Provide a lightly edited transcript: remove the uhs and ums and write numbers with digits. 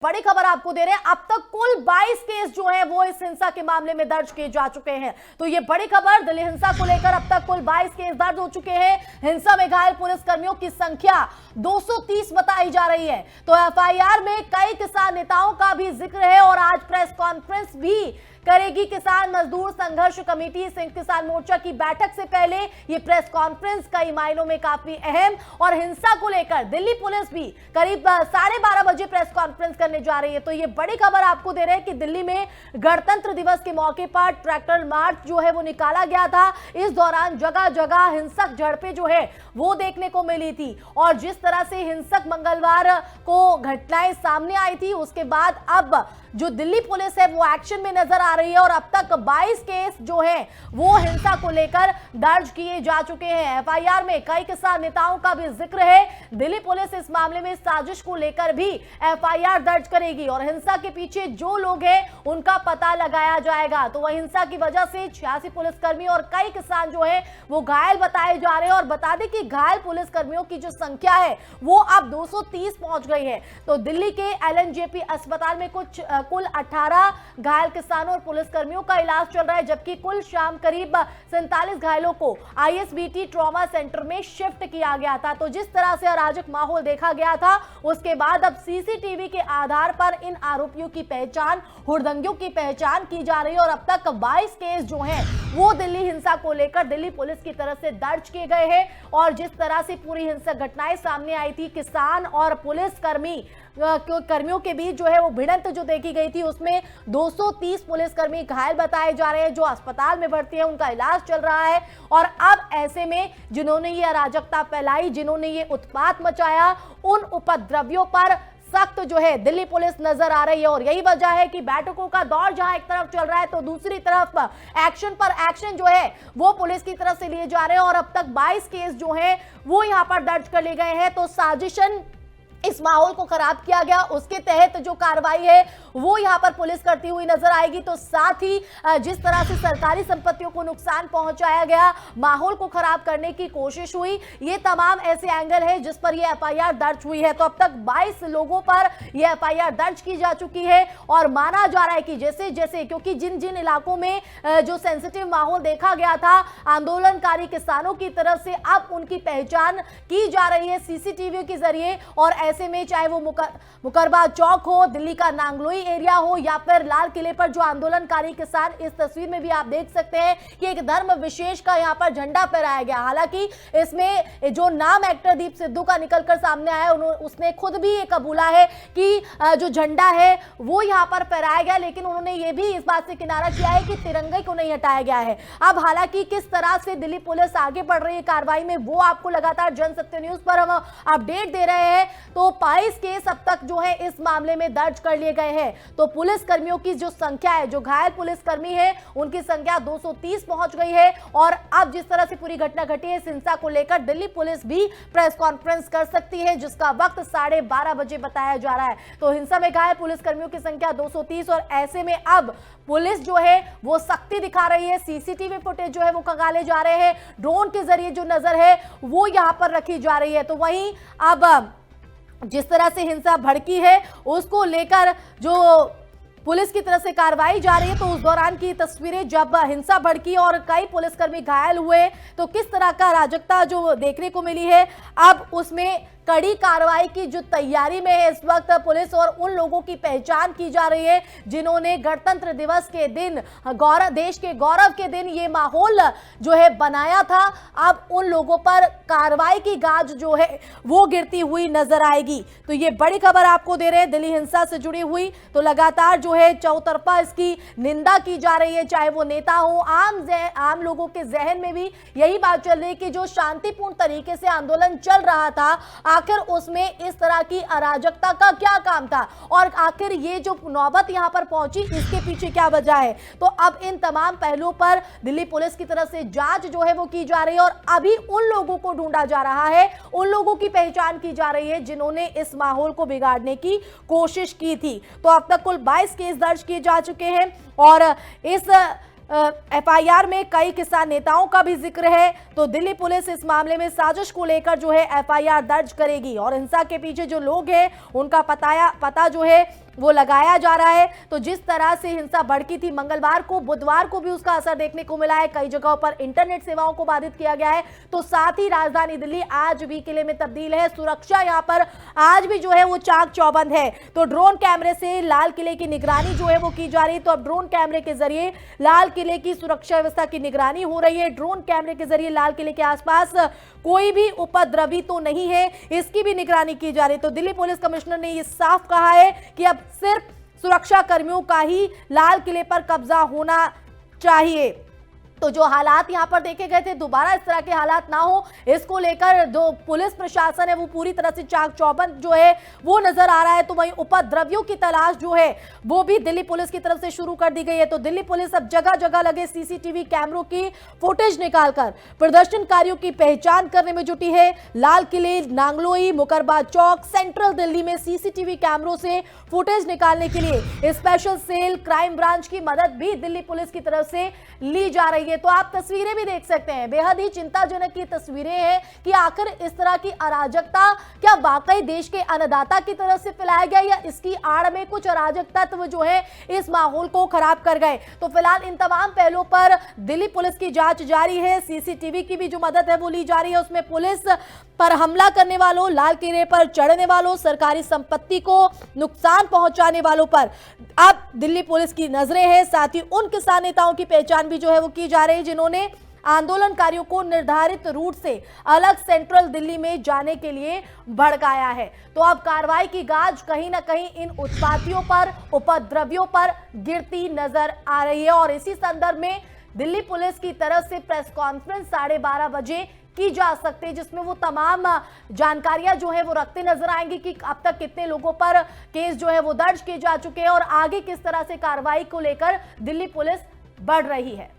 बड़ी खबर आपको दे रहे हैं। अब तक कुल 22 केस जो है वो इस हिंसा के मामले में दर्ज किए जा चुके हैं। तो ये बड़ी खबर, दिल्ली हिंसा को लेकर अब तक कुल 22 केस दर्ज हो चुके हैं। हिंसा में घायल पुलिसकर्मियों की संख्या 230 बताई जा रही है। तो एफआईआर में कई किसान नेताओं का भी जिक्र है और आज प्रेस कॉन्फ्रेंस भी करेगी किसान मजदूर संघर्ष कमेटी। संयुक्त किसान मोर्चा की बैठक से पहले ये प्रेस कॉन्फ्रेंस कई मायनों में काफी अहम, और हिंसा को लेकर दिल्ली पुलिस भी करीब 12:30 बजे प्रेस कॉन्फ्रेंस करने जा रही है। तो ये बड़ी खबर आपको दे रहे हैं कि दिल्ली में गणतंत्र दिवस के मौके पर ट्रैक्टर मार्च जो है वो निकाला गया था। इस दौरान जगह जगह हिंसक झड़पें जो है वो देखने को मिली थी, और जिस तरह से हिंसक मंगलवार को घटनाएं सामने आई थी, उसके बाद अब जो दिल्ली पुलिस है वो एक्शन में नजर आ रही है। और अब तक 22 केस जो है वो हिंसा को लेकर दर्ज किए जा चुके हैं। एफआईआर में कई किसान नेताओं का भी जिक्र है। दिल्ली पुलिस इस मामले में साजिश को लेकर भी एफआईआर दर्ज करेगी और हिंसा के पीछे जो लोग हैं उनका पता लगाया जाएगा। तो वह हिंसा की वजह से 86 पुलिसकर्मी और कई किसान जो है वो घायल बताए जा रहे हैं। और बता दें कि घायल पुलिसकर्मियों की जो संख्या है वो अब 230 पहुंच गई है। तो दिल्ली के एलएनजेपी अस्पताल में कुल 18 घायल किसानों और पुलिसकर्मियों का इलाज चल रहा है, जबकि कुल शाम करीब 47 घायलों को आईएसबीटी ट्रॉमा सेंटर में शिफ्ट किया गया था। तो जिस तरह से अराजक माहौल देखा गया था, उसके बाद अब सीसीटीवी के आधार पर इन आरोपियों की पहचान, हुड़दंगियों की पहचान की जा रही है। और अब तक 22 केस जो हैं वो दिल्ली हिंसा को लेकर दिल्ली पुलिस की तरफ से दर्ज किए गए हैं। और जिस तरह से पूरी हिंसक घटनाएं सामने आई थी, किसान और कर्मियों के बीच जो है वो भिड़ंत जो देखी गई थी, उसमें 230 पुलिसकर्मी घायल बताए जा रहे हैं, जो अस्पताल में भर्ती है, उनका इलाज चल रहा है। और अब ऐसे में जिन्होंने ये अराजकता फैलाई, जिन्होंने ये उत्पात मचाया, उन उपद्रवियों पर सख्त जो है दिल्ली पुलिस नजर आ रही है। और यही वजह है कि बैठकों का दौर जहां एक तरफ चल रहा है, तो दूसरी तरफ एक्शन पर एक्शन जो है वो पुलिस की तरफ से लिए जा रहे हैं। और अब तक 22 केस जो हैं वो यहां पर दर्ज कर लिए गए हैं। तो साजिशन, इस माहौल को खराब किया गया, उसके तहत जो कार्रवाई है वो यहां पर पुलिस करती हुई नजर आएगी। तो साथ ही जिस तरह से सरकारी संपत्तियों को नुकसान पहुंचाया गया, माहौल को खराब करने की कोशिश हुई, ये तमाम ऐसे एंगल है जिस पर ये एफआईआर दर्ज हुई है। तो अब तक 22 लोगों पर ये एफआईआर दर्ज की जा चुकी है। और माना जा रहा है कि जैसे जैसे, क्योंकि जिन जिन इलाकों में जो सेंसिटिव माहौल देखा गया था आंदोलनकारी किसानों की तरफ से, अब उनकी पहचान की जा रही है सीसीटीवी के जरिए। और ऐसे में चाहे वो मुकरबा चौक हो, दिल्ली का नांगलोई एरिया हो, या फिर लाल किले पर जो आंदोलनकारी किसान, इस तस्वीर में भी आप देख सकते हैं कि एक धर्म विशेष का यहां पर झंडा फहराया गया। हालांकि इसमें जो नाम एक्टर दीप सिद्धू का निकलकर सामने आया, उसने खुद भी ये कबूला है कि जो झंडा है वो यहां पर फहराया गया, लेकिन उन्होंने ये भी इस बात से किनारा किया है कि तिरंगे को नहीं हटाया गया है। अब हालांकि किस तरह से दिल्ली पुलिस आगे बढ़ रही है कार्रवाई में, वो आपको लगातार जन सत्य न्यूज पर हम अपडेट दे रहे हैं। तो 22 केस अब तक जो है इस मामले में दर्ज कर लिए गए हैं। तो पुलिस कर्मियों की जो संख्या है, जो घायल पुलिसकर्मी है, उनकी संख्या 230 पहुंच गई है। और अब जिस तरह से पूरी घटना घटी है, इस हिंसा को लेकर दिल्ली पुलिस भी प्रेस कॉन्फ्रेंस कर सकती है, जिसका वक्त 12:30 बजे बताया जा रहा है। तो हिंसा में घायल पुलिसकर्मियों की संख्या 230, और ऐसे में अब पुलिस जो है वो सख्ती दिखा रही है। सीसीटीवी फुटेज जो है वो खंगाले जा रहे हैं, ड्रोन के जरिए जो नजर है वो यहां पर रखी जा रही है। तो वहीं अब जिस तरह से हिंसा भड़की है, उसको लेकर जो पुलिस की तरफ से कार्रवाई जा रही है, तो उस दौरान की तस्वीरें जब हिंसा भड़की और कई पुलिसकर्मी घायल हुए, तो किस तरह का अराजकता जो देखने को मिली है, अब उसमें कड़ी कार्रवाई की जो तैयारी में है इस वक्त पुलिस। और उन लोगों की पहचान की जा रही है जिन्होंने गणतंत्र दिवस के दिन, देश के गौरव के दिन ये माहौल जो है बनाया था। अब उन लोगों पर कार्रवाई की गाज जो है वो गिरती हुई नजर आएगी। तो ये बड़ी खबर आपको दे रहे हैं दिल्ली हिंसा से जुड़ी हुई। तो लगातार जो है चौतरफा इसकी निंदा की जा रही है, चाहे वो नेता हो, आम लोगों के जहन में भी यही बात चल रही है कि जो शांतिपूर्ण तरीके से आंदोलन चल रहा था, आखिर उसमें इस तरह की अराजकता का क्या काम था, और आखिर ये जो नौबत यहां पर पहुंची, इसके पीछे क्या वजह है। तो अब इन तमाम पहलुओं पर दिल्ली पुलिस की तरफ से जांच जो है वो की जा रही है। और अभी उन लोगों को ढूंढा जा रहा है, उन लोगों की पहचान की जा रही है जिन्होंने इस माहौल को बिगाड़ने की कोशिश की थी। तो अब तक कुल 22 केस दर्ज किए जा चुके हैं। और इस एफआईआर में कई किसान नेताओं का भी जिक्र है। तो दिल्ली पुलिस इस मामले में साजिश को लेकर जो है एफआईआर दर्ज करेगी और हिंसा के पीछे जो लोग हैं उनका पता जो है वो लगाया जा रहा है। तो जिस तरह से हिंसा भड़की थी मंगलवार को, बुधवार को भी उसका असर देखने को मिला है। कई जगहों पर इंटरनेट सेवाओं को बाधित किया गया है। तो साथ ही राजधानी दिल्ली आज भी किले में तब्दील है। सुरक्षा यहां पर आज भी जो है वो चाक चौबंद है। तो ड्रोन कैमरे से लाल किले की निगरानी जो है वो की जा रही है। तो अब ड्रोन कैमरे के जरिए लाल किले की सुरक्षा व्यवस्था की निगरानी हो रही है। ड्रोन कैमरे के जरिए लाल किले के आसपास कोई भी उपद्रवी तो नहीं है, इसकी भी निगरानी की जा रही है। तो दिल्ली पुलिस कमिश्नर ने यह साफ कहा है कि अब सिर्फ सुरक्षा कर्मियों का ही लाल किले पर कब्जा होना चाहिए। तो जो हालात यहां पर देखे गए थे, दोबारा इस तरह के हालात ना हो, इसको लेकर जो पुलिस प्रशासन है वो पूरी तरह से चाक चौबंद जो है वो नजर आ रहा है। तो वहीं उपद्रवियों की तलाश जो है वो भी दिल्ली पुलिस की तरफ से शुरू कर दी गई है। तो दिल्ली पुलिस अब जगह जगह लगे सीसीटीवी कैमरों की फुटेज निकालकर प्रदर्शनकारियों की पहचान करने में जुटी है। लाल किले, नांगलोई, मुकरबा चौक, सेंट्रल दिल्ली में सीसीटीवी कैमरों से फुटेज निकालने के लिए स्पेशल सेल, क्राइम ब्रांच की मदद भी दिल्ली पुलिस की तरफ से ली जा रही है। तो आप तस्वीरें भी देख सकते हैं, बेहद ही चिंताजनक की तस्वीरें हैं कि आखिर इस तरह की अराजकता क्या वाकई देश के अन्नदाता की तरफ से फैलाया गया या इसकी आड़ में कुछ अराजक तत्व जो है इस माहौल को खराब कर गए। तो फिलहाल इन तमाम पहलुओं पर दिल्ली पुलिस की जांच जारी है। सीसीटीवी की भी जो मदद है वो ली जा रही है। उसमें पुलिस पर हमला करने वालों, लाल किले पर चढ़ने वालों, सरकारी संपत्ति को नुकसान पहुंचाने वालों पर अब दिल्ली पुलिस की नजरें हैं। साथ ही उन किसान नेताओं की पहचान भी जो है वो की जा रही है जिन्होंने आंदोलनकारियों को निर्धारित रूट से अलग सेंट्रल दिल्ली में जाने के लिए भड़काया है। तो अब कार्रवाई की गाज कहीं ना कहीं इन उत्पातियों पर, उपद्रवियों पर गिरती नजर आ रही है। और इसी संदर्भ में दिल्ली पुलिस की तरफ से प्रेस कॉन्फ्रेंस 12:30 बजे की जा सकती है, जिसमें वो तमाम जानकारियां जो है वो रखते नजर आएंगी कि अब तक कितने लोगों पर केस जो है वो दर्ज किए जा चुके हैं और आगे किस तरह से कार्रवाई को लेकर दिल्ली पुलिस बढ़ रही है।